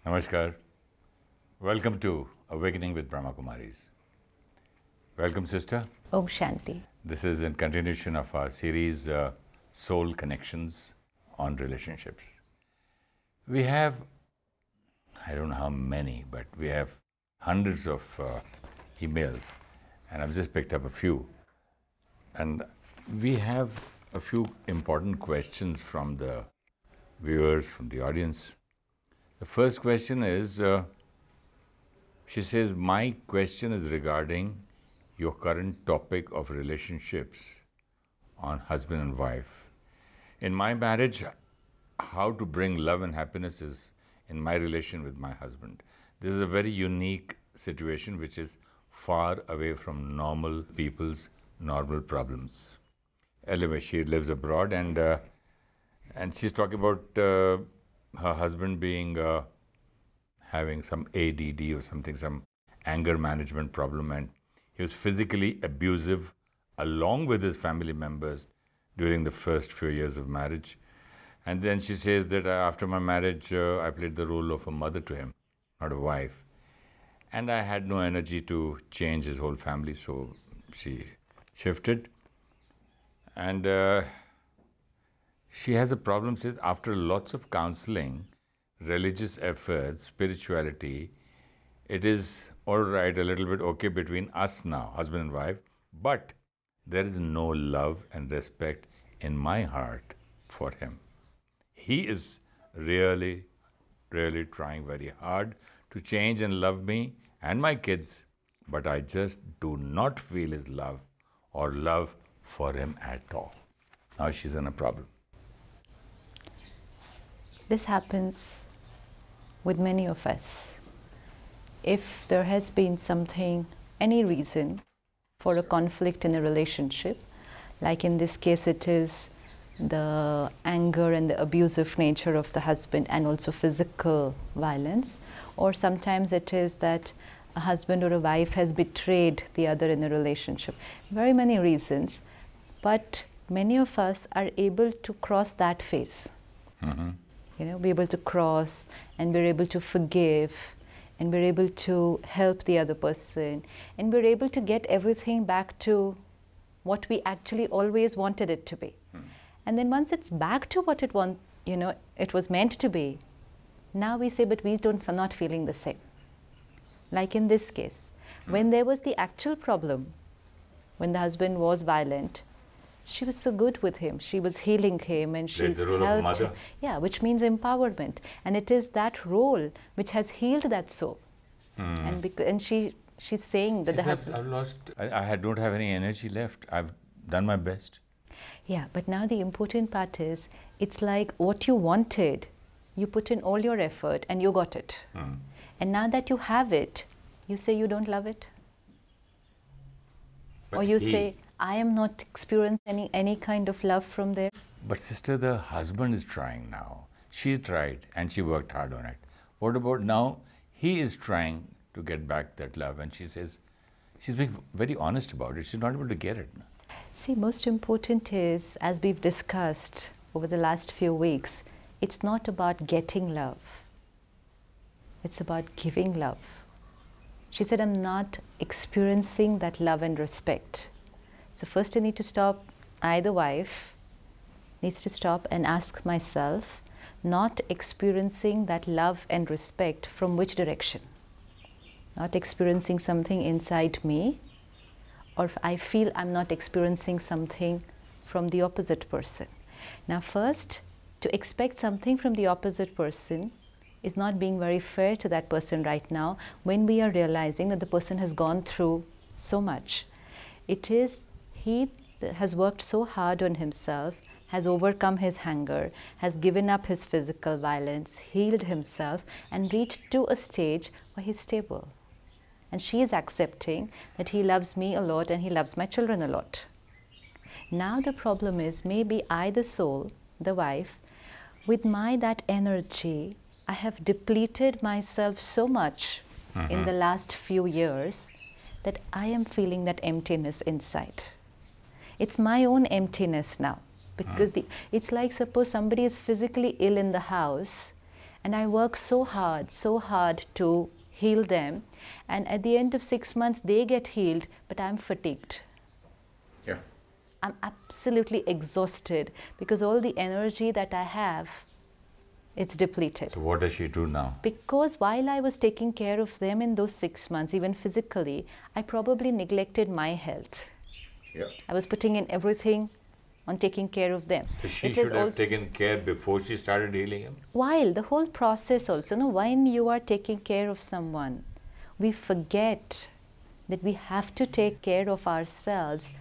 Namaskar. Welcome to Awakening with Brahma Kumaris. Welcome, sister. Om Shanti. This is in continuation of our series Soul Connections on Relationships. We have, I don't know how many, but we have hundreds of emails, and I've just picked up a few. And we have a few important questions from the viewers, from the audience. The first question is, she says, my question is regarding your current topic of relationships on husband and wife. In my marriage, how to bring love and happiness is in my relation with my husband. This is a very unique situation which is far away from normal people's normal problems. Anyway, she lives abroad and she's talking about her husband being having some ADD or something, some anger management problem, and he was physically abusive along with his family members during the first few years of marriage. And then she says that after my marriage, I played the role of a mother to him, not a wife. And I had no energy to change his whole family, so she shifted. And she has a problem, says, after lots of counseling, religious efforts, spirituality, it is all right, a little bit okay between us now, husband and wife, but there is no love and respect in my heart for him. He is really, really trying very hard to change and love me and my kids, but I just do not feel his love or love for him at all. Now she's in a problem. This happens with many of us. If there has been something, any reason for a conflict in a relationship, like in this case it is the anger and the abusive nature of the husband and also physical violence, or sometimes it is that a husband or a wife has betrayed the other in a relationship. Very many reasons, but many of us are able to cross that phase. Be able to cross and we're able to forgive and we're able to help the other person and we're able to get everything back to what we actually always wanted it to be. And then once it's back to what it was meant to be, now we say, but we're not feeling the same. Like in this case, when there was the actual problem, when the husband was violent, she was so good with him. She was healing him and she's helped him. Yeah, which means empowerment. And it is that role which has healed that soul. And she's saying that the husband... I've lost, I don't have any energy left. I've done my best. Yeah, but now the important part is, it's like what you wanted, you put in all your effort and you got it. And now that you have it, you say you don't love it. But or you say, I am not experiencing any kind of love from there. But sister, the husband is trying now. She tried and she worked hard on it. What about now? He is trying to get back that love, and she says, she's being very honest about it. She's not able to get it. See, most important is, as we've discussed over the last few weeks, it's not about getting love. It's about giving love. She said, I'm not experiencing that love and respect. So first I need to stop, I, the wife, needs to stop and ask myself, not experiencing that love and respect from which direction? Not experiencing something inside me, or if I feel I'm not experiencing something from the opposite person. Now first, to expect something from the opposite person is not being very fair to that person right now when we are realizing that the person has gone through so much. It is, he has worked so hard on himself, has overcome his anger, has given up his physical violence, healed himself and reached to a stage where he's stable. And she is accepting that he loves me a lot and he loves my children a lot. Now the problem is, maybe I, the soul, the wife, with that energy, I have depleted myself so much in the last few years that I am feeling that emptiness inside. It's my own emptiness now, because it's like, suppose somebody is physically ill in the house And I work so hard to heal them. And at the end of 6 months, they get healed, but I'm fatigued. Yeah. I'm absolutely exhausted because all the energy that I have, it's depleted. So what does she do now? Because while I was taking care of them in those 6 months, even physically, I probably neglected my health. Yeah. I was putting in everything on taking care of them. So she should have taken care before she started healing him? While the whole process also, when you are taking care of someone, we forget that we have to take care of ourselves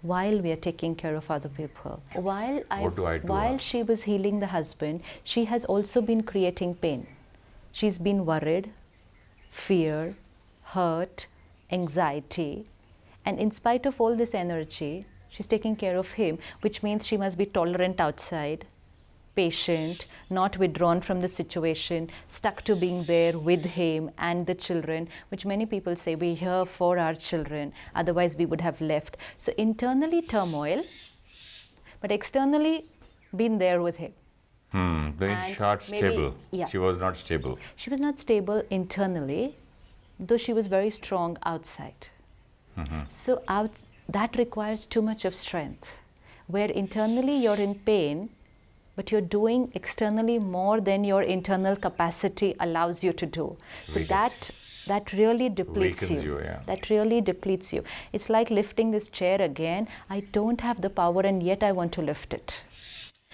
while we are taking care of other people. While she was healing the husband, she has also been creating pain. She's been worried, fear, hurt, anxiety, and in spite of all this energy, she's taking care of him, which means she must be tolerant outside, patient, not withdrawn from the situation, stuck to being there with him and the children, which many people say we're here for our children, otherwise we would have left. So internally turmoil, but externally been there with him. Very short, stable. Yeah. She was not stable. She was not stable internally, though she was very strong outside. So that requires too much of strength, where internally you're in pain, but you're doing externally more than your internal capacity allows you to do. So that really depletes you. Yeah. That really depletes you. It's like lifting this chair again. I don't have the power and yet I want to lift it.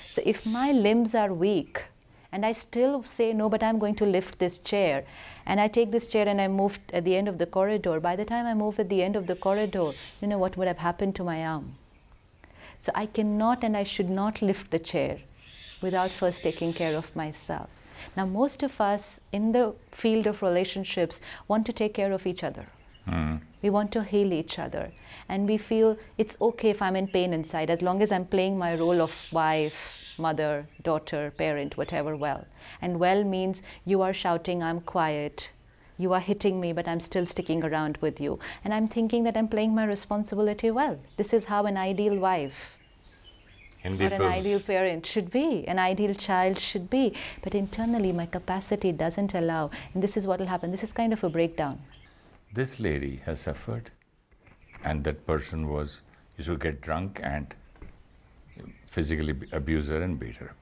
So if my limbs are weak and I still say, no, but I'm going to lift this chair, and I take this chair and I move at the end of the corridor, by the time I move at the end of the corridor, you know what would have happened to my arm? So I cannot and I should not lift the chair without first taking care of myself. Now, most of us in the field of relationships want to take care of each other. We want to heal each other. And we feel it's okay if I'm in pain inside, as long as I'm playing my role of wife, mother, daughter, parent, whatever well. And well means you are shouting, I'm quiet. You are hitting me, but I'm still sticking around with you. And I'm thinking that I'm playing my responsibility well. This is how an ideal wife or an ideal parent should be, an ideal child should be. But internally, my capacity doesn't allow. And this is what will happen. This is kind of a breakdown. This lady has suffered, and that person used to get drunk and physically abuse her and beat her.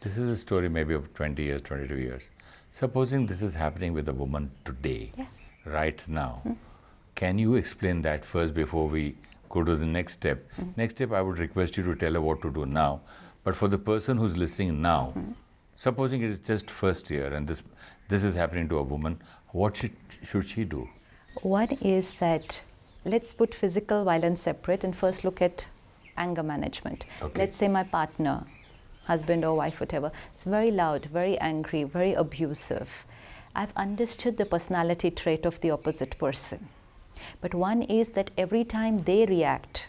This is a story maybe of 20 years, 22 years. Supposing this is happening with a woman today, right now, can you explain that first before we go to the next step? Next step, I would request you to tell her what to do now. But for the person who's listening now, supposing it is just first year and this is happening to a woman, what should she do? One is that let's put physical violence separate and first look at anger management. Okay. Let's say my partner, husband or wife, whatever, is very loud, very angry, very abusive. I've understood the personality trait of the opposite person. But one is that every time they react,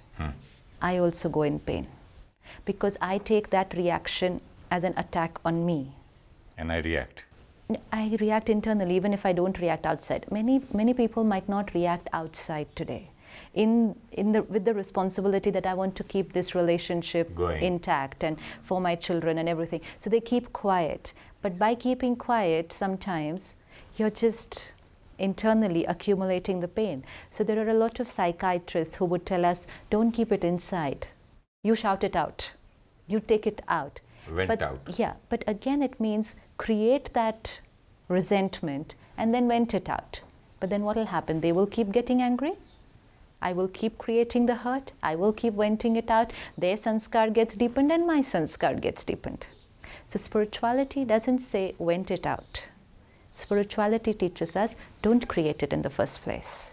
I also go in pain. Because I take that reaction as an attack on me. And I react. I react internally, even if I don't react outside. Many people might not react outside today. With the responsibility that I want to keep this relationship intact and for my children and everything. So they keep quiet. But by keeping quiet, sometimes you're just internally accumulating the pain. So there are a lot of psychiatrists who would tell us, don't keep it inside. You shout it out. You take it out. Vent out. Yeah, but again it means create that resentment and then vent it out. But then what will happen? They will keep getting angry. I will keep creating the hurt. I will keep venting it out. Their sanskar gets deepened and my sanskar gets deepened. So spirituality doesn't say vent it out. Spirituality teaches us don't create it in the first place.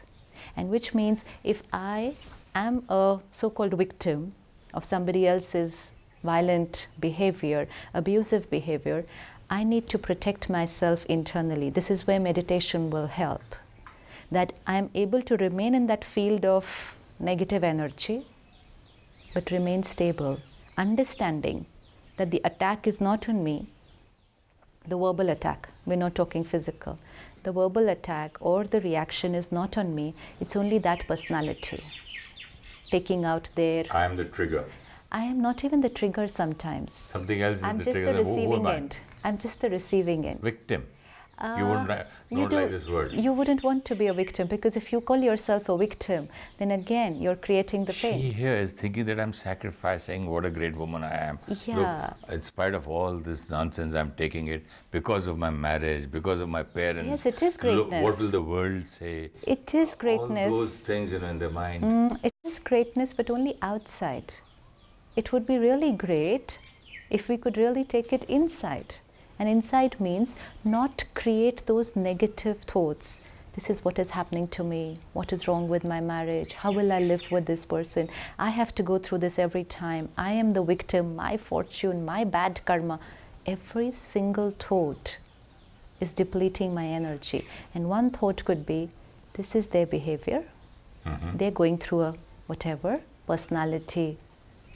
And which means if I am a so-called victim of somebody else's violent behavior, abusive behavior, I need to protect myself internally. This is where meditation will help. That I am able to remain in that field of negative energy, but remain stable, understanding that the attack is not on me, the verbal attack, we're not talking physical. The verbal attack or the reaction is not on me, it's only that personality taking out their... I am the trigger. I am not even the trigger sometimes. Something else is I'm the just trigger. the receiving end. I'm just the receiving end. Victim. You wouldn't don't like this word. You wouldn't want to be a victim, because if you call yourself a victim, then again you're creating the pain. She here is thinking that I'm sacrificing what a great woman I am. Yeah. Look, in spite of all this nonsense, I'm taking it because of my marriage, because of my parents. Yes, it is greatness. Look, what will the world say? It is greatness. All those things, in their mind. It is greatness, but only outside. It would be really great if we could really take it inside. And inside means not create those negative thoughts. This is what is happening to me. What is wrong with my marriage? How will I live with this person? I have to go through this every time. I am the victim, my fortune, my bad karma. Every single thought is depleting my energy. And one thought could be, this is their behavior. They're going through a whatever, personality.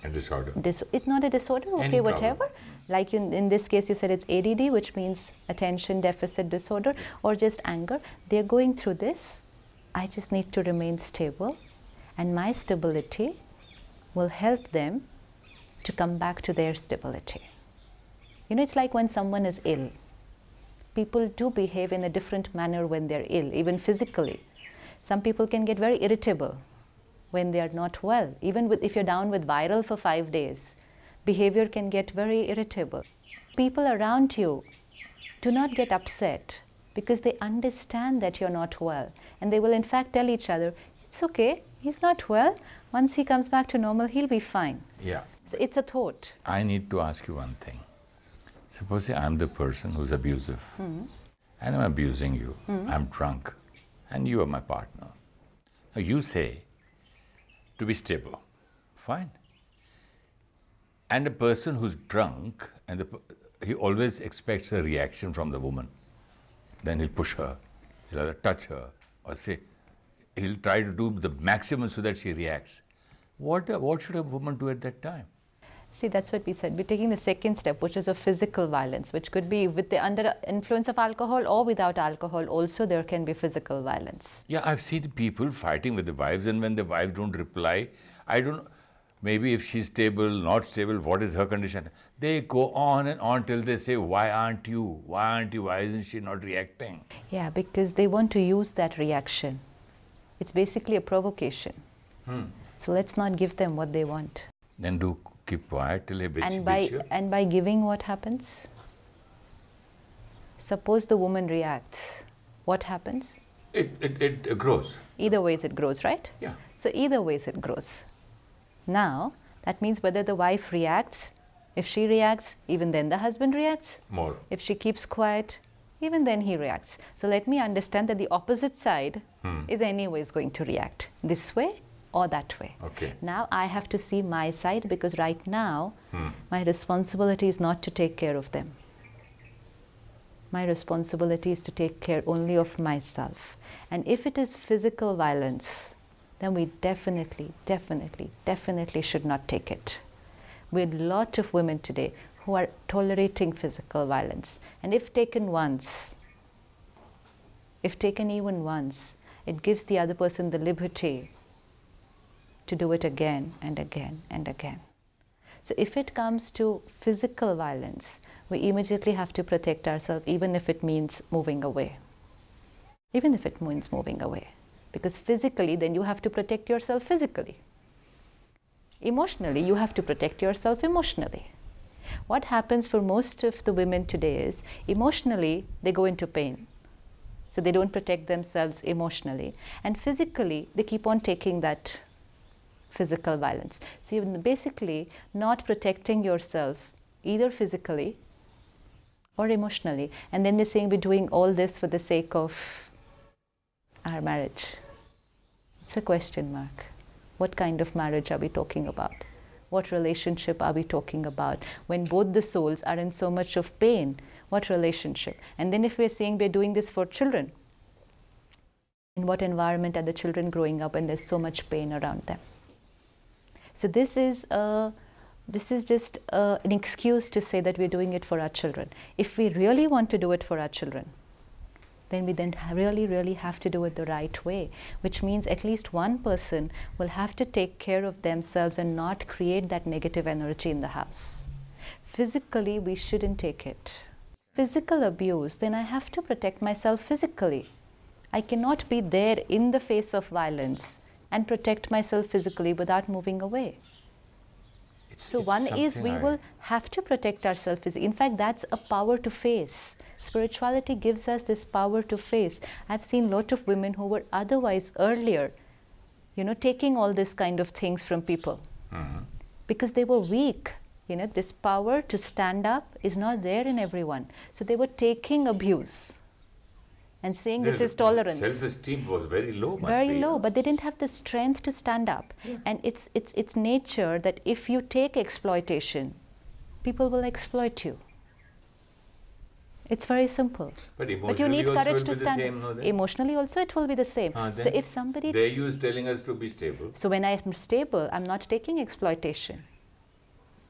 A disorder. It's not a disorder, okay, Any whatever. problem. Like in this case, you said it's ADD, which means attention deficit disorder, or just anger. They're going through this. I just need to remain stable, and my stability will help them to come back to their stability. It's like when someone is ill. People do behave in a different manner when they're ill, even physically. Some people can get very irritable when they are not well. Even if you're down with viral for 5 days, behavior can get very irritable. People around you do not get upset because they understand that you're not well. And they will in fact tell each other, it's okay, he's not well. Once he comes back to normal, he'll be fine. Yeah. So it's a thought. I need to ask you one thing. Suppose I'm the person who's abusive, and I'm abusing you. I'm drunk, and you are my partner. Now you say to be stable. Fine. And a person who's drunk, and he always expects a reaction from the woman. Then he'll push her, he'll either touch her, or say, he'll try to do the maximum so that she reacts. What should a woman do at that time? See, that's what we said. We're taking the second step, which is of physical violence, which could be under influence of alcohol or without alcohol. Also, there can be physical violence. Yeah, I've seen people fighting with the wives, and when the wives don't reply, I don't know, maybe if she's stable, not stable, what is her condition? They go on and on till they say, why aren't you? Why aren't you? Why isn't she not reacting? Yeah, because they want to use that reaction. It's basically a provocation. So let's not give them what they want. Then do keep quiet till he beats you. And by giving, what happens? Suppose the woman reacts. What happens? It grows. Either ways it grows, right? Yeah. So either ways it grows. Now, that means whether the wife reacts, if she reacts, even then the husband reacts. More. If she keeps quiet, even then he reacts. So let me understand that the opposite side is anyways going to react this way or that way. Okay. Now I have to see my side, because right now my responsibility is not to take care of them. My responsibility is to take care only of myself. And if it is physical violence, then we definitely should not take it. We have a lot of women today who are tolerating physical violence. And if taken once, if taken even once, it gives the other person the liberty to do it again and again and again. So if it comes to physical violence, we immediately have to protect ourselves, even if it means moving away. Even if it means moving away. Because physically, then you have to protect yourself physically. Emotionally, you have to protect yourself emotionally. What happens for most of the women today is, emotionally, they go into pain. So they don't protect themselves emotionally. And physically, they keep on taking that physical violence. So you're basically not protecting yourself either physically or emotionally. And then they're saying we're doing all this for the sake of our marriage. It's a question mark. What kind of marriage are we talking about? What relationship are we talking about? When both the souls are in so much of pain, what relationship? And then if we're saying we're doing this for children, in what environment are the children growing up when there's so much pain around them? So this is just an excuse to say that we're doing it for our children. If we really want to do it for our children, then we really have to do it the right way, which means at least one person will have to take care of themselves and not create that negative energy in the house. Physically, we shouldn't take it. physical abuse, then I have to protect myself physically. I cannot be there in the face of violence and protect myself physically without moving away. So one is we will have to protect ourselves physically. In fact, that's a power to face. Spirituality gives us this power to face. I've seen a lot of women who were otherwise earlier, taking all this kind of things from people because they were weak. This power to stand up is not there in everyone. So they were taking abuse and saying this is tolerance. Self-esteem was very low. Very low, but they didn't have the strength to stand up. Yeah. And it's nature that if you take exploitation, people will exploit you. It's very simple. But you need courage to stand. Emotionally also it will be the same. So if somebody... There you is telling us to be stable. So when I am stable, I'm not taking exploitation.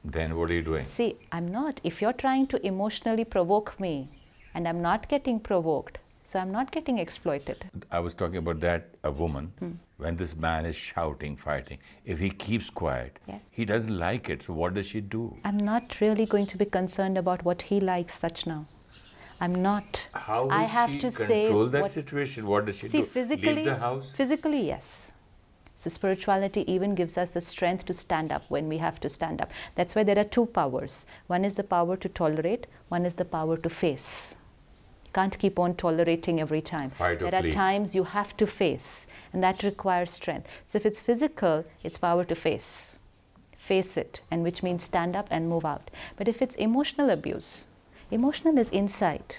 Then what are you doing? See, I'm not. If you're trying to emotionally provoke me and I'm not getting provoked, so I'm not getting exploited. I was talking about that, a woman, when this man is shouting, fighting, if he keeps quiet, he doesn't like it. So what does she do? I'm not really going to be concerned about what he likes such now. I'm not. How will she control that situation? What does she do? Physically, leave the house? Physically, yes. So spirituality even gives us the strength to stand up when we have to stand up. That's why there are two powers. One is the power to tolerate, one is the power to face. Can't keep on tolerating every time. There are times you have to face, and that requires strength. So if it's physical, it's power to face. Face it, and which means stand up and move out. But if it's emotional abuse, emotional is inside,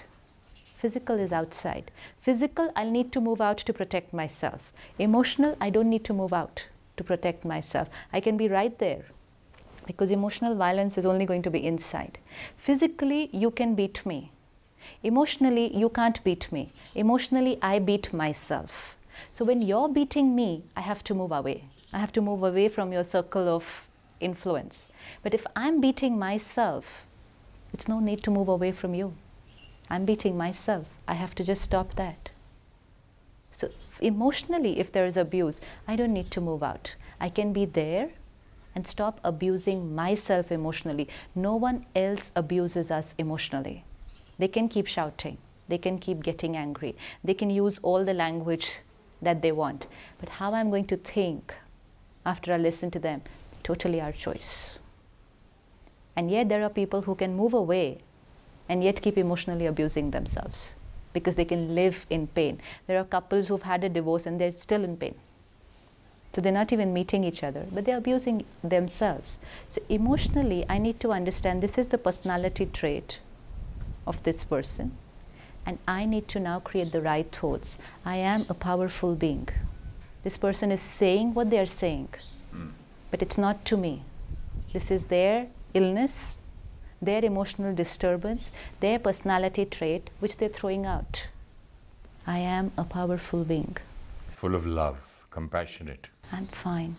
physical is outside. Physical, I'll need to move out to protect myself. Emotional, I don't need to move out to protect myself. I can be right there, because emotional violence is only going to be inside. Physically, you can beat me. Emotionally, you can't beat me. Emotionally, I beat myself. So when you're beating me, I have to move away. I have to move away from your circle of influence. But if I'm beating myself, it's no need to move away from you. I'm beating myself. I have to just stop that. So emotionally, if there is abuse, I don't need to move out. I can be there and stop abusing myself emotionally. No one else abuses us emotionally. They can keep shouting, they can keep getting angry, they can use all the language that they want. But how I'm going to think after I listen to them, it's totally our choice. And yet there are people who can move away and yet keep emotionally abusing themselves because they can live in pain. There are couples who've had a divorce and they're still in pain. So they're not even meeting each other, but they're abusing themselves. So emotionally, I need to understand this is the personality trait of this person, and I need to now create the right thoughts. I am a powerful being. This person is saying what they are saying, but it's not to me. This is their illness, their emotional disturbance, their personality trait, which they're throwing out. I am a powerful being. Full of love, compassionate. I'm fine.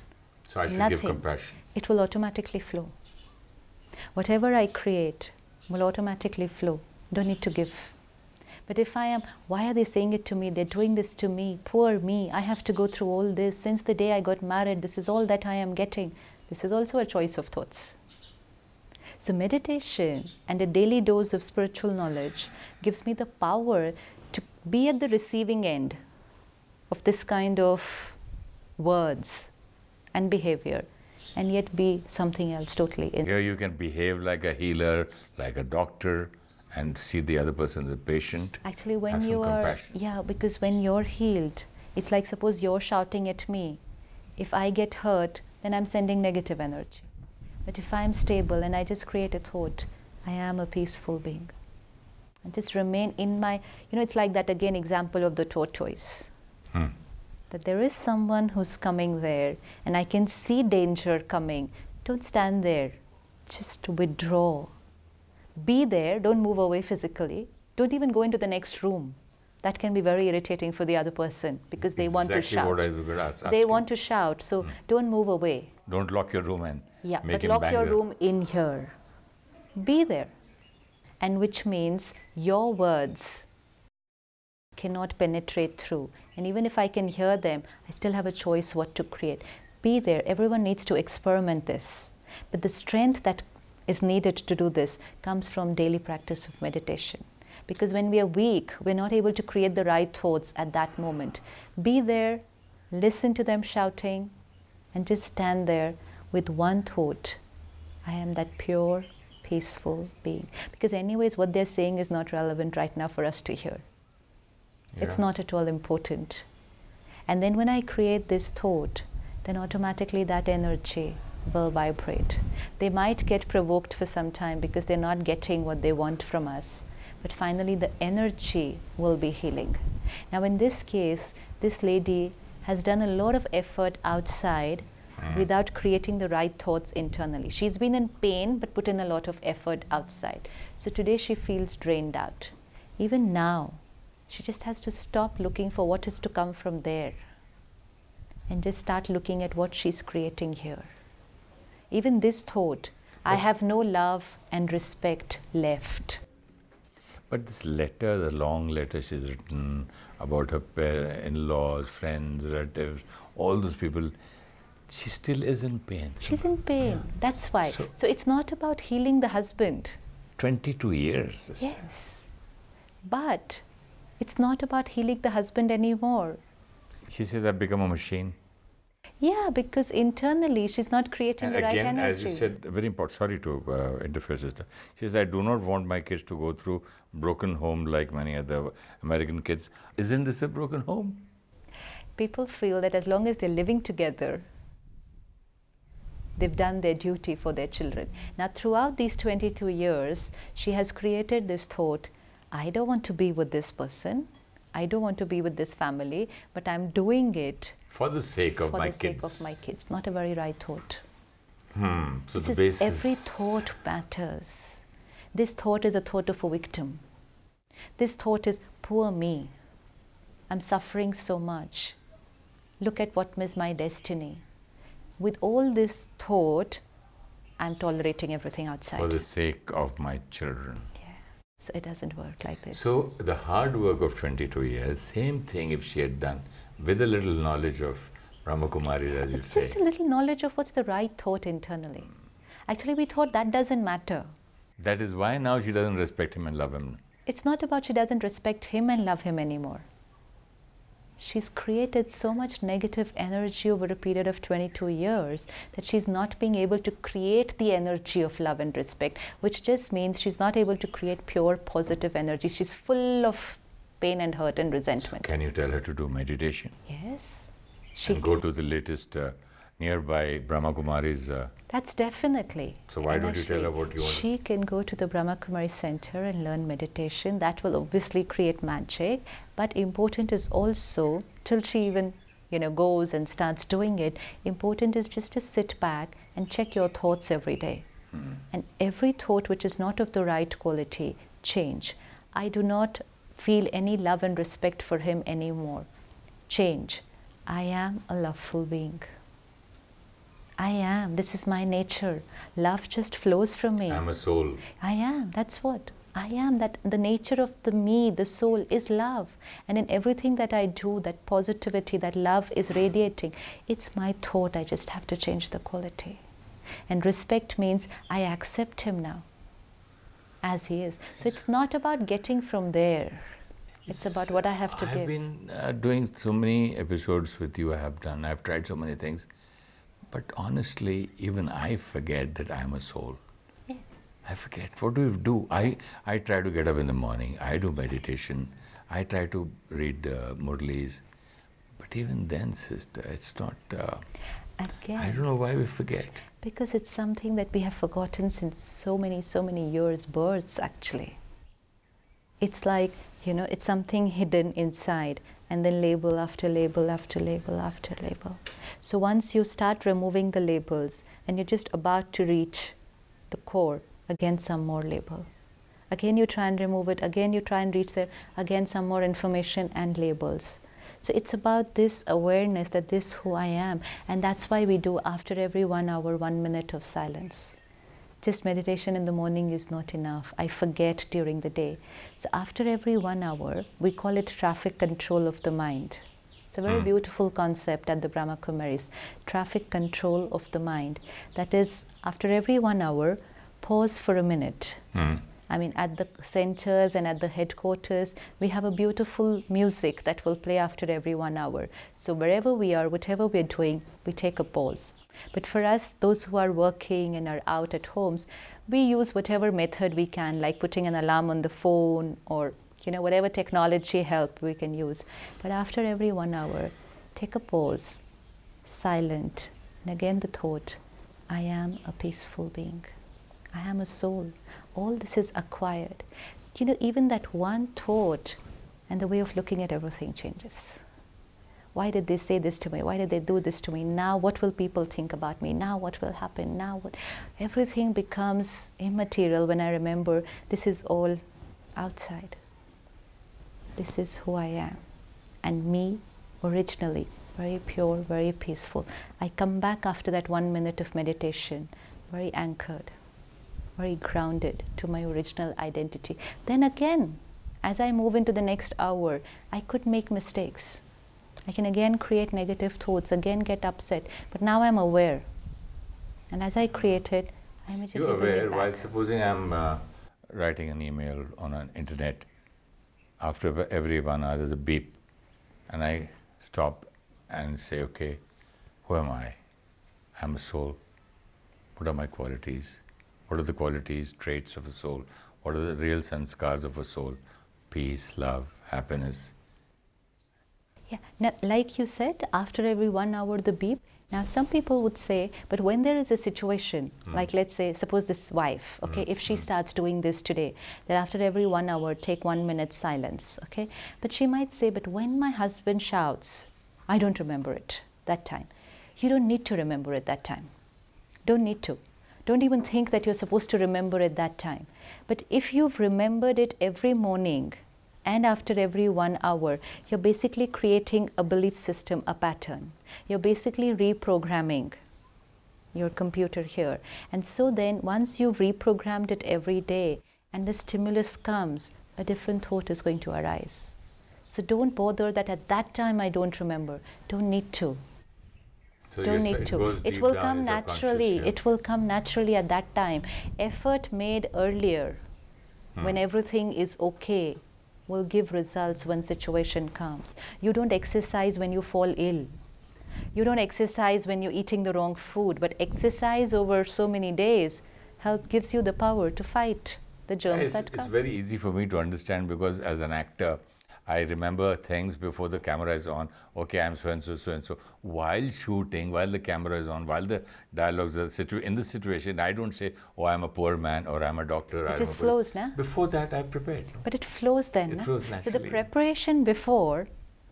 So I should give compassion. It will automatically flow. Whatever I create will automatically flow. Don't need to give. But if I am, why are they saying it to me? They're doing this to me. Poor me. I have to go through all this. Since the day I got married, this is all that I am getting. This is also a choice of thoughts. So meditation and a daily dose of spiritual knowledge gives me the power to be at the receiving end of this kind of words and behavior, and yet be something else totally. Here you can behave like a healer, like a doctor, and see the other person as a patient. Actually, when you are, because when you're healed, it's like suppose you're shouting at me. If I get hurt, then I'm sending negative energy. But if I'm stable and I just create a thought, I am a peaceful being. And just remain in my, it's like that again example of the tortoise. That there is someone who's coming there and I can see danger coming. Don't stand there, just withdraw. Be there, don't move away physically. Don't even go into the next room. That can be very irritating for the other person because they want to shout. What I was going to ask they want to shout, so don't move away. Don't lock your room and make but lock your room in here. Be there. And which means your words cannot penetrate through. And even if I can hear them, I still have a choice what to create. Be there. Everyone needs to experiment this. But the strength that is needed to do this comes from daily practice of meditation. Because when we are weak, we're not able to create the right thoughts at that moment. Be there, listen to them shouting, and just stand there with one thought. I am that pure, peaceful being. Because anyways, what they're saying is not relevant right now for us to hear. Yeah. It's not at all important. And then when I create this thought, then automatically that energy will vibrate. They might get provoked for some time because they're not getting what they want from us. But finally the energy will be healing. Now in this case, this lady has done a lot of effort outside without creating the right thoughts internally. She's been in pain but put in a lot of effort outside. So today she feels drained out. Even now, she just has to stop looking for what is to come from there and just start looking at what she's creating here. Even this thought, I have no love and respect left. But this letter, the long letter she's written about her in-laws, friends, relatives, all those people, she still is in pain. She's in pain. Yeah. That's why. So it's not about healing the husband. 22 years, sister. Yes. But it's not about healing the husband anymore. She says, I've become a machine. Yeah, because internally she's not creating the right energy. As you said, very important, sorry to interfere, sister. She says, I do not want my kids to go through broken home like many other American kids. Isn't this a broken home? People feel that as long as they're living together, they've done their duty for their children. Now, throughout these 22 years, she has created this thought, I don't want to be with this person. I don't want to be with this family, but I'm doing it for the sake of my kids. For the sake of my kids. Not a very right thought. So the basis... Every thought matters. This thought is a thought of a victim. This thought is, poor me. I'm suffering so much. Look at what is my destiny. With all this thought, I'm tolerating everything outside. For the sake of my children. So it doesn't work like this. So the hard work of 22 years, same thing if she had done with a little knowledge of Brahmakumari, as you say. It's just a little knowledge of what's the right thought internally. Actually, we thought that doesn't matter. That is why now she doesn't respect him and love him. It's not about she doesn't respect him and love him anymore. She's created so much negative energy over a period of 22 years that she's not being able to create the energy of love and respect, which just means she's not able to create pure positive energy. She's full of pain and hurt and resentment. So can you tell her to do meditation? Yes. She can go to the latest nearby Brahmakumari's. That's definitely. So why don't you tell her what you want? She can go to the Brahmakumari Center and learn meditation. That will obviously create magic. But important is also, till she even goes and starts doing it, important is just to sit back and check your thoughts every day. And every thought which is not of the right quality, change. I do not feel any love and respect for him anymore. Change. I am a loveful being. I am. This is my nature. Love just flows from me. I'm a soul. I am. That's what. I am. That the nature of the me, the soul, is love. And in everything that I do, that positivity, that love is radiating. It's my thought. I just have to change the quality. And respect means I accept him now as he is. So it's not about getting from there. It's about what I have to give. I've been doing so many episodes with you. I've tried so many things. But honestly, even I forget that I'm a soul. Yeah. I forget. What do you do? I try to get up in the morning. I do meditation. I try to read Murlis. But even then, sister, it's not... Again, I don't know why we forget. Because it's something that we have forgotten since so many years, births actually. It's like, it's something hidden inside, and then label after label after label after label. So once you start removing the labels and you're just about to reach the core, again some more label. Again you try and remove it, again you try and reach there, again some more information and labels. So it's about this awareness that this is who I am, and that's why we do after every 1 hour, 1 minute of silence. Just meditation in the morning is not enough. I forget during the day. So after every 1 hour, we call it traffic control of the mind. It's a very beautiful concept at the Brahmakumaris. Traffic control of the mind. That is, after every 1 hour, pause for a minute. I mean, at the centers and at the headquarters, we have a beautiful music that will play after every 1 hour. So wherever we are, whatever we're doing, we take a pause. But for us, those who are working and are out at homes, we use whatever method we can, like putting an alarm on the phone or whatever technology help we can use. But after every 1 hour, take a pause, silent, and again the thought, I am a peaceful being. I am a soul. All this is acquired. Even that one thought and the way of looking at everything changes. Why did they say this to me? Why did they do this to me? Now what will people think about me? Now what will happen? Now what? Everything becomes immaterial when I remember this is all outside. This is who I am. And me, originally, very pure, very peaceful. I come back after that 1 minute of meditation, very anchored, very grounded to my original identity. Then again, as I move into the next hour, I could make mistakes. I can again create negative thoughts, again get upset, but now I'm aware. And as I create it, I immediately You're bring it aware, back. while supposing I'm writing an email on an internet, after every 1 hour there's a beep, and I stop and say, okay, who am I? I'm a soul. What are my qualities? What are the qualities, traits of a soul? What are the real sanskars of a soul? Peace, love, happiness. Yeah, now, like you said, after every 1 hour the beep. Now some people would say, but when there is a situation, like let's say, suppose this wife, okay, if she starts doing this today, then after every 1 hour, take 1 minute silence, okay? But she might say, but when my husband shouts, I don't remember it that time. You don't need to remember it that time. Don't need to. Don't even think that you're supposed to remember it that time. But if you've remembered it every morning, and after every 1 hour, you're basically creating a belief system, a pattern. You're basically reprogramming your computer here. And so then once you've reprogrammed it every day and the stimulus comes, a different thought is going to arise. So don't bother that at that time I don't remember. Don't need to. So Don't need to. It will come naturally. Yeah. It will come naturally at that time. Effort made earlier, when everything is okay, will give results when situation comes. You don't exercise when you fall ill. You don't exercise when you're eating the wrong food, but exercise over so many days gives you the power to fight the germs that come. It's very easy for me to understand because as an actor, I remember things before the camera is on. Okay, I'm so and so, so and so. While shooting, while the camera is on, while the dialogues are in the situation, I don't say, oh, I'm a poor man or I'm a doctor. It just flows, na? Before that, I prepared. But it flows then. It flows naturally. So the preparation before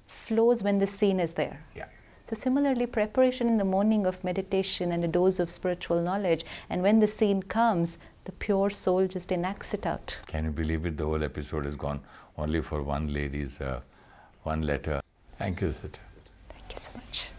flows when the scene is there. Yeah. So similarly, preparation in the morning of meditation and a dose of spiritual knowledge, and when the scene comes, the pure soul just enacts it out. Can you believe it? The whole episode is gone only for one lady's one letter. Thank you, Sister. Thank you so much.